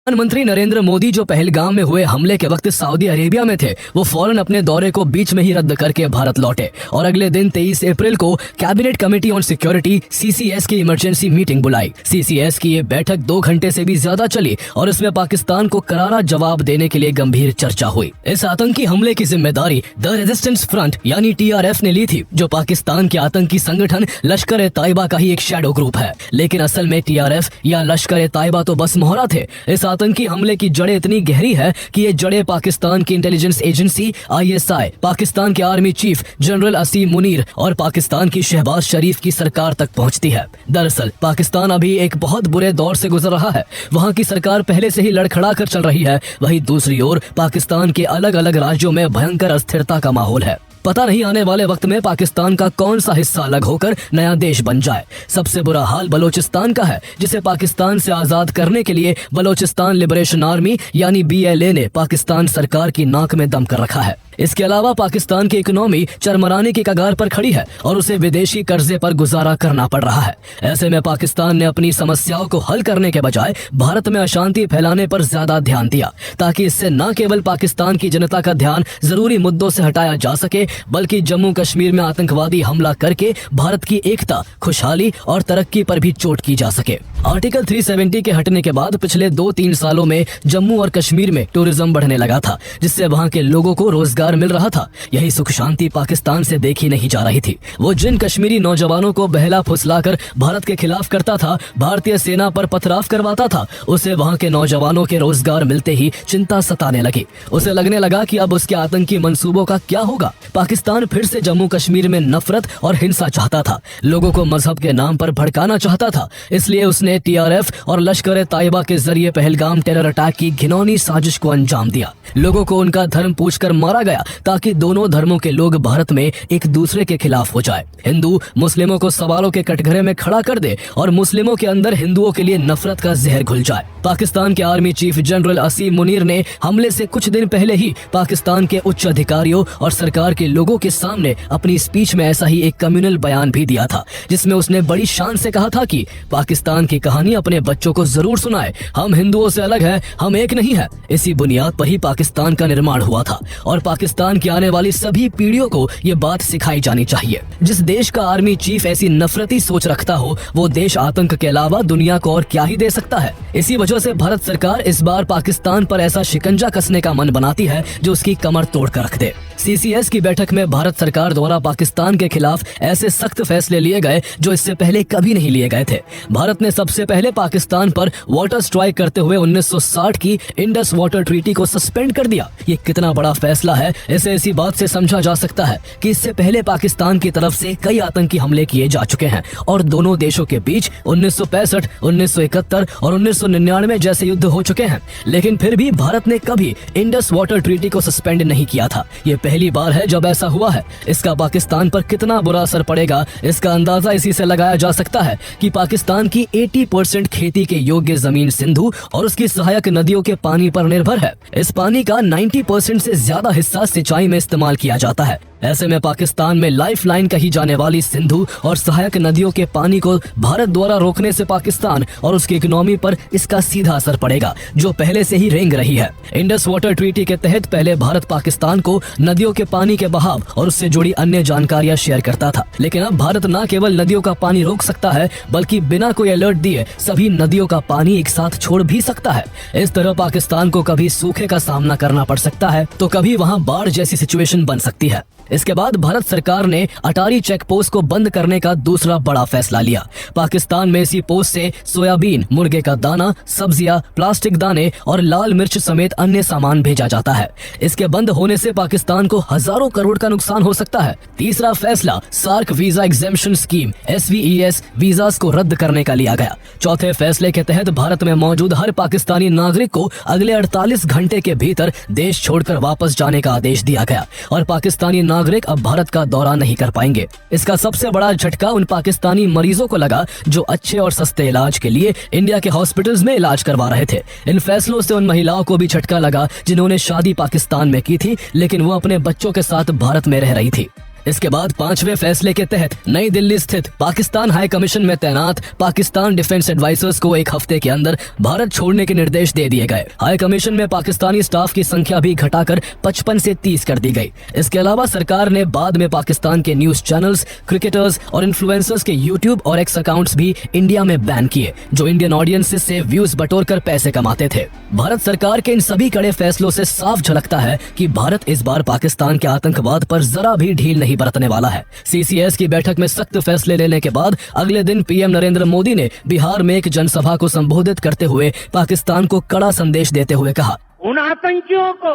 प्रधानमंत्री नरेंद्र मोदी जो पहलगाम में हुए हमले के वक्त सऊदी अरेबिया में थे, वो फौरन अपने दौरे को बीच में ही रद्द करके भारत लौटे और अगले दिन 23 अप्रैल को cabinet committee on security (CCS) की इमरजेंसी मीटिंग बुलाई। CCS की ये बैठक 2 घंटे से भी ज्यादा चली और इसमें पाकिस्तान को करारा जवाब देने के लिए गंभीर चर्चा हुई। इस आतंकी हमले की जिम्मेदारी द रेजिस्टेंस फ्रंट यानी TRF ने ली थी, जो पाकिस्तान के आतंकी संगठन लश्कर-ए-तैयबा का ही एक शैडो ग्रुप है। लेकिन असल में TRF या लश्कर-ए-तैयबा तो बस मोहरा थे। इस आतंकी हमले की जड़ें इतनी गहरी है कि ये जड़ें पाकिस्तान की इंटेलिजेंस एजेंसी ISI, पाकिस्तान के आर्मी चीफ जनरल असीम मुनीर और पाकिस्तान की शहबाज शरीफ की सरकार तक पहुंचती है। दरअसल पाकिस्तान अभी एक बहुत बुरे दौर से गुजर रहा है। वहां की सरकार पहले से ही लड़खड़ा कर चल रही है, वहीं दूसरी ओर पाकिस्तान के अलग अलग राज्यों में भयंकर अस्थिरता का माहौल है। पता नहीं आने वाले वक्त में पाकिस्तान का कौन सा हिस्सा अलग होकर नया देश बन जाए। सबसे बुरा हाल बलोचिस्तान का है, जिसे पाकिस्तान से आजाद करने के लिए बलोचिस्तान लिबरेशन आर्मी यानी BLA ने पाकिस्तान सरकार की नाक में दम कर रखा है। इसके अलावा पाकिस्तान की इकोनॉमी चरमराने की कगार पर खड़ी है और उसे विदेशी कर्जे पर गुजारा करना पड़ रहा है। ऐसे में पाकिस्तान ने अपनी समस्याओं को हल करने के बजाय भारत में अशांति फैलाने पर ज्यादा ध्यान दिया, ताकि इससे न केवल पाकिस्तान की जनता का ध्यान जरूरी मुद्दों से हटाया जा सके, बल्कि जम्मू कश्मीर में आतंकवादी हमला करके भारत की एकता, खुशहाली और तरक्की पर भी चोट की जा सके। आर्टिकल 370 के हटने के बाद पिछले 2-3 सालों में जम्मू और कश्मीर में टूरिज्म बढ़ने लगा था, जिससे वहां के लोगों को रोजगार मिल रहा था। यही सुख शांति पाकिस्तान से देखी नहीं जा रही थी। वो जिन कश्मीरी नौजवानों को बहला फुसलाकर भारत के खिलाफ करता था, भारतीय सेना पर पथराव करवाता था, उसे वहां के नौजवानों के रोजगार मिलते ही चिंता सताने लगी। उसे लगने लगा कि अब उसके आतंकी मंसूबों का क्या होगा। पाकिस्तान फिर से जम्मू कश्मीर में नफरत और हिंसा चाहता था, लोगों को मजहब के नाम पर भड़काना चाहता था। इसलिए उसने TRF और लश्कर-ए-तैयबा के जरिए पहलगाम टेरर अटैक की घिनौनी साजिश को अंजाम दिया। लोगों को उनका धर्म पूछकर मारा गया, ताकि दोनों धर्मों के लोग भारत में एक दूसरे के खिलाफ हो जाए। हिंदू मुस्लिमों को सवालों के कटघरे में खड़ा कर दे और मुस्लिमों के अंदर हिंदुओं के लिए नफरत का जहर घुल जाए। पाकिस्तान के आर्मी चीफ जनरल असीम मुनीर ने हमले से कुछ दिन पहले ही पाकिस्तान के उच्च अधिकारियों और सरकार के लोगों के सामने अपनी स्पीच में ऐसा ही एक कम्युनल बयान भी दिया था, जिसमें उसने बड़ी शान से कहा था कि पाकिस्तान की कहानी अपने बच्चों को जरूर सुनाए, हम हिंदुओं से अलग है, हम एक नहीं है। इसी बुनियाद पर ही पाकिस्तान का निर्माण हुआ था और पाकिस्तान की आने वाली सभी पीढ़ियों को ये बात सिखाई जानी चाहिए। जिस देश का आर्मी चीफ ऐसी नफरती सोच रखता हो, वो देश आतंक के अलावा दुनिया को और क्या ही दे सकता है। इसी वजह से भारत सरकार इस बार पाकिस्तान पर ऐसा शिकंजा कसने का मन बनाती है जो उसकी कमर तोड़ कर रख दे। CCS की बैठक में भारत सरकार द्वारा पाकिस्तान के खिलाफ ऐसे सख्त फैसले लिए गए जो इससे पहले कभी नहीं लिए गए थे। भारत ने सबसे पहले पाकिस्तान पर वाटर स्ट्राइक करते हुए 1960 की इंडस वाटर ट्रीटी को सस्पेंड कर दिया। ये कितना बड़ा फैसला है, इसे इसी बात से समझा जा सकता है कि इससे पहले पाकिस्तान की तरफ से कई आतंकी हमले किए जा चुके हैं और दोनों देशों के बीच 1965, 1971 और 1999 जैसे युद्ध हो चुके हैं। लेकिन फिर भी भारत ने कभी इंडस वाटर ट्रीटी को सस्पेंड नहीं किया था। ये पहली बार है जब ऐसा हुआ है। इसका पाकिस्तान पर कितना बुरा असर पड़ेगा, इसका अंदाजा इसी से लगाया जा सकता है कि पाकिस्तान की 80% खेती के योग्य जमीन सिंधु और उसकी सहायक नदियों के पानी पर निर्भर है। इस पानी का 90% से ज्यादा हिस्सा सिंचाई में इस्तेमाल किया जाता है। ऐसे में पाकिस्तान में लाइफलाइन कही जाने वाली सिंधु और सहायक नदियों के पानी को भारत द्वारा रोकने से पाकिस्तान और उसकी इकोनॉमी पर इसका सीधा असर पड़ेगा, जो पहले से ही रेंग रही है। इंडस वाटर ट्रीटी के तहत पहले भारत पाकिस्तान को नदियों के पानी के बहाव और उससे जुड़ी अन्य जानकारियां शेयर करता था, लेकिन अब भारत न केवल नदियों का पानी रोक सकता है, बल्कि बिना कोई अलर्ट दिए सभी नदियों का पानी एक साथ छोड़ भी सकता है। इस तरह पाकिस्तान को कभी सूखे का सामना करना पड़ सकता है, तो कभी वहाँ बाढ़ जैसी सिचुएशन बन सकती है। इसके बाद भारत सरकार ने अटारी चेक पोस्ट को बंद करने का दूसरा बड़ा फैसला लिया। पाकिस्तान में इसी पोस्ट से सोयाबीन, मुर्गे का दाना, सब्जियां, प्लास्टिक दाने और लाल मिर्च समेत अन्य सामान भेजा जाता है। इसके बंद होने से पाकिस्तान को हजारों करोड़ का नुकसान हो सकता है। तीसरा फैसला SAARC visa exemption scheme SVES visas को रद्द करने का लिया गया। चौथे फैसले के तहत भारत में मौजूद हर पाकिस्तानी नागरिक को अगले 48 घंटे के भीतर देश छोड़कर वापस जाने का आदेश दिया गया और पाकिस्तानी नागरिक अब भारत का दौरा नहीं कर पाएंगे। इसका सबसे बड़ा झटका उन पाकिस्तानी मरीजों को लगा जो अच्छे और सस्ते इलाज के लिए इंडिया के हॉस्पिटल्स में इलाज करवा रहे थे। इन फैसलों से उन महिलाओं को भी झटका लगा जिन्होंने शादी पाकिस्तान में की थी, लेकिन वो अपने बच्चों के साथ भारत में रह रही थी। इसके बाद 5वें फैसले के तहत नई दिल्ली स्थित पाकिस्तान हाई कमीशन में तैनात पाकिस्तान डिफेंस एडवाइजर्स को 1 हफ्ते के अंदर भारत छोड़ने के निर्देश दे दिए गए। हाई कमीशन में पाकिस्तानी स्टाफ की संख्या भी घटाकर 55 से 30 कर दी गई। इसके अलावा सरकार ने बाद में पाकिस्तान के न्यूज चैनल्स, क्रिकेटर्स और इन्फ्लुएंसर्स के यूट्यूब और एक्स अकाउंट्स भी इंडिया में बैन किए, जो इंडियन ऑडियंस से व्यूज बटोर कर पैसे कमाते थे। भारत सरकार के इन सभी कड़े फैसलों से साफ झलकता है कि भारत इस बार पाकिस्तान के आतंकवाद पर जरा भी ढील नहीं बरतने वाला है। सीसीएस की बैठक में सख्त फैसले लेने के बाद अगले दिन पीएम नरेंद्र मोदी ने बिहार में एक जनसभा को संबोधित करते हुए पाकिस्तान को कड़ा संदेश देते हुए कहा, उन आतंकियों को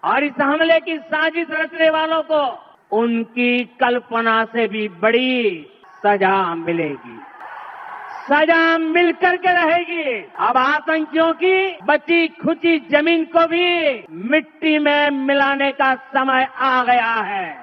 और इस हमले की साजिश रचने वालों को उनकी कल्पना से भी बड़ी सजा मिलेगी, सजा मिल करके रहेगी। अब आतंकियों की बची खुची जमीन को भी मिट्टी में मिलाने का समय आ गया है।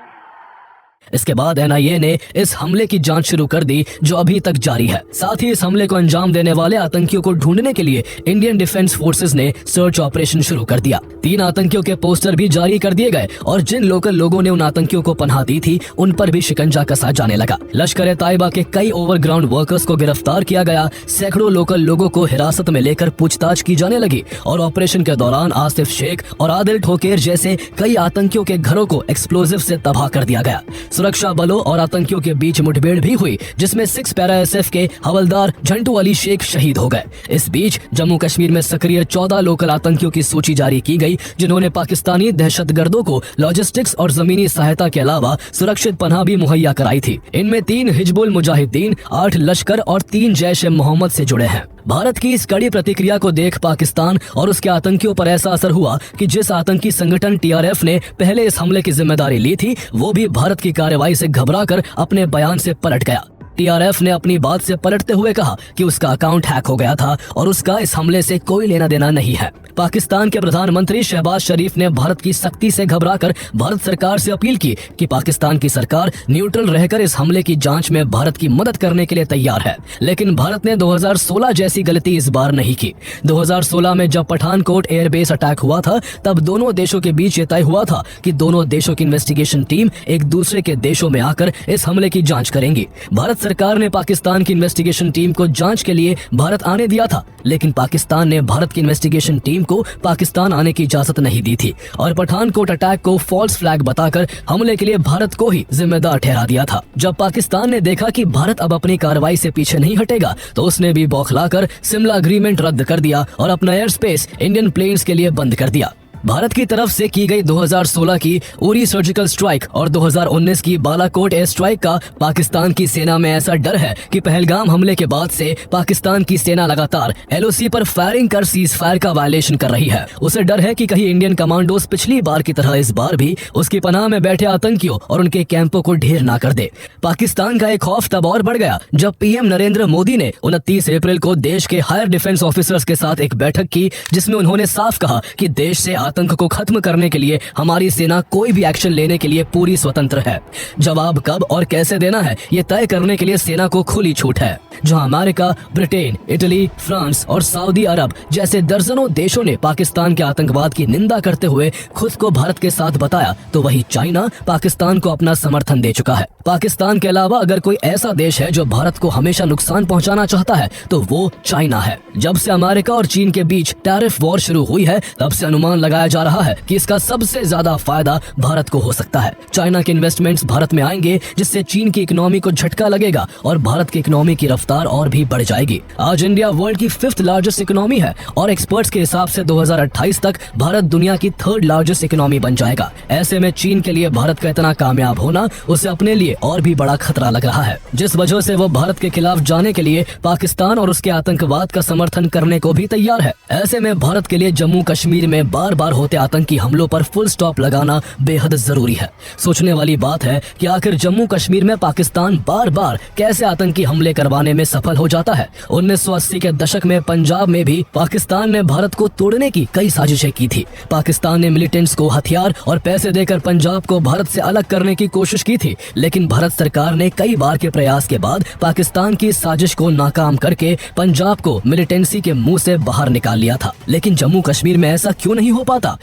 इसके बाद एनआईए ने इस हमले की जांच शुरू कर दी, जो अभी तक जारी है। साथ ही इस हमले को अंजाम देने वाले आतंकियों को ढूंढने के लिए इंडियन डिफेंस फोर्सेस ने सर्च ऑपरेशन शुरू कर दिया। 3 आतंकियों के पोस्टर भी जारी कर दिए गए और जिन लोकल लोगों ने उन आतंकियों को पनाह दी थी, उन पर भी शिकंजा कसा जाने लगा। लश्कर ताइबा के कई ओवरग्राउंड वर्कर्स को गिरफ्तार किया गया। सैकड़ों लोकल लोगों को हिरासत में लेकर पूछताछ की जाने लगी और ऑपरेशन के दौरान आसिफ शेख और आदिल ठोकेर जैसे कई आतंकियों के घरों को एक्सप्लोजिव से तबाह कर दिया गया। सुरक्षा बलों और आतंकियों के बीच मुठभेड़ भी हुई, जिसमें 6 पैरा एसएफ के हवलदार झंटू अली शेख शहीद हो गए। इस बीच जम्मू कश्मीर में सक्रिय 14 लोकल आतंकियों की सूची जारी की गई, जिन्होंने पाकिस्तानी दहशतगर्दों को लॉजिस्टिक्स और जमीनी सहायता के अलावा सुरक्षित पनाह भी मुहैया कराई थी। इनमें 3 हिजबुल मुजाहिदीन, 8 लश्कर और 3 जैश ए मोहम्मद से जुड़े हैं। भारत की इस कड़ी प्रतिक्रिया को देख पाकिस्तान और उसके आतंकियों पर ऐसा असर हुआ कि जिस आतंकी संगठन टीआरएफ ने पहले इस हमले की जिम्मेदारी ली थी, वो भी भारत की कार्रवाई से घबराकर अपने बयान से पलट गया। टीआरएफ ने अपनी बात से पलटते हुए कहा कि उसका अकाउंट हैक हो गया था और उसका इस हमले से कोई लेना देना नहीं है। पाकिस्तान के प्रधानमंत्री शहबाज शरीफ ने भारत की सख्ती से घबराकर भारत सरकार से अपील की कि पाकिस्तान की सरकार न्यूट्रल रहकर इस हमले की जांच में भारत की मदद करने के लिए तैयार है। लेकिन भारत ने 2016 जैसी गलती इस बार नहीं की। 2016 में जब पठानकोट एयरबेस अटैक हुआ था, तब दोनों देशों के बीच ये तय हुआ था कि दोनों देशों की इन्वेस्टिगेशन टीम एक दूसरे के देशों में आकर इस हमले की जांच करेंगी। भारत सरकार ने पाकिस्तान की इन्वेस्टिगेशन टीम को जांच के लिए भारत आने दिया था, लेकिन पाकिस्तान ने भारत की इन्वेस्टिगेशन टीम को पाकिस्तान आने की इजाजत नहीं दी थी और पठानकोट अटैक को फॉल्स फ्लैग बताकर हमले के लिए भारत को ही जिम्मेदार ठहरा दिया था। जब पाकिस्तान ने देखा कि भारत अब अपनी कार्रवाई से पीछे नहीं हटेगा, तो उसने भी बौखलाकर शिमला एग्रीमेंट रद्द कर दिया और अपना एयर स्पेस इंडियन प्लेन्स के लिए बंद कर दिया। भारत की तरफ से की गई 2016 की उरी सर्जिकल स्ट्राइक और 2019 की बालाकोट एयर स्ट्राइक का पाकिस्तान की सेना में ऐसा डर है कि पहलगाम हमले के बाद से पाकिस्तान की सेना लगातार एलओसी पर फायरिंग कर सीज फायर का वायलेशन कर रही है। उसे डर है कि कहीं इंडियन कमांडोज पिछली बार की तरह इस बार भी उसकी पनाह में बैठे आतंकियों और उनके कैंपों को ढेर ना कर दे। पाकिस्तान का एक खौफ तब और बढ़ गया जब पीएम नरेंद्र मोदी ने 29 अप्रैल को देश के हायर डिफेंस ऑफिसर्स के साथ एक बैठक की, जिसमें उन्होंने साफ कहा कि देश से आतंक को खत्म करने के लिए हमारी सेना कोई भी एक्शन लेने के लिए पूरी स्वतंत्र है। जवाब कब और कैसे देना है, ये तय करने के लिए सेना को खुली छूट है। जहां अमेरिका, ब्रिटेन, इटली, फ्रांस और सऊदी अरब जैसे दर्जनों देशों ने पाकिस्तान के आतंकवाद की निंदा करते हुए खुद को भारत के साथ बताया, तो वही चाइना पाकिस्तान को अपना समर्थन दे चुका है। पाकिस्तान के अलावा अगर कोई ऐसा देश है जो भारत को हमेशा नुकसान पहुंचाना चाहता है, तो वो चाइना है। जब से अमेरिका और चीन के बीच टैरिफ वॉर शुरू हुई है, तब से अनुमान लगाया जा रहा है कि इसका सबसे ज्यादा फायदा भारत को हो सकता है। चाइना के इन्वेस्टमेंट्स भारत में आएंगे, जिससे चीन की इकोनॉमी को झटका लगेगा और भारत की इकोनॉमी की रफ्तार और भी बढ़ जाएगी। आज इंडिया वर्ल्ड की 5th लार्जेस्ट इकोनॉमी है और एक्सपर्ट्स के हिसाब से 2028 तक भारत दुनिया की 3rd लार्जेस्ट इकोनॉमी बन जाएगा। ऐसे में चीन के लिए भारत का इतना कामयाब होना उसे अपने लिए और भी बड़ा खतरा लग रहा है, जिस वजह से वो भारत के खिलाफ जाने के लिए पाकिस्तान और उसके आतंकवाद का समर्थन करने को भी तैयार है। ऐसे में भारत के लिए जम्मू कश्मीर में बार बार होते आतंकी हमलों पर फुल स्टॉप लगाना बेहद जरूरी है। सोचने वाली बात है कि आखिर जम्मू कश्मीर में पाकिस्तान बार बार कैसे आतंकी हमले करवाने में सफल हो जाता है। 1980 के दशक में पंजाब में भी पाकिस्तान ने भारत को तोड़ने की कई साजिशें की थी। पाकिस्तान ने मिलिटेंट्स को हथियार और पैसे देकर पंजाब को भारत से अलग करने की कोशिश की थी, लेकिन भारत सरकार ने कई बार के प्रयास के बाद पाकिस्तान की साजिश को नाकाम करके पंजाब को मिलिटेंसी के मुंह से बाहर निकाल लिया था। लेकिन जम्मू कश्मीर में ऐसा क्यों नहीं हो पाता?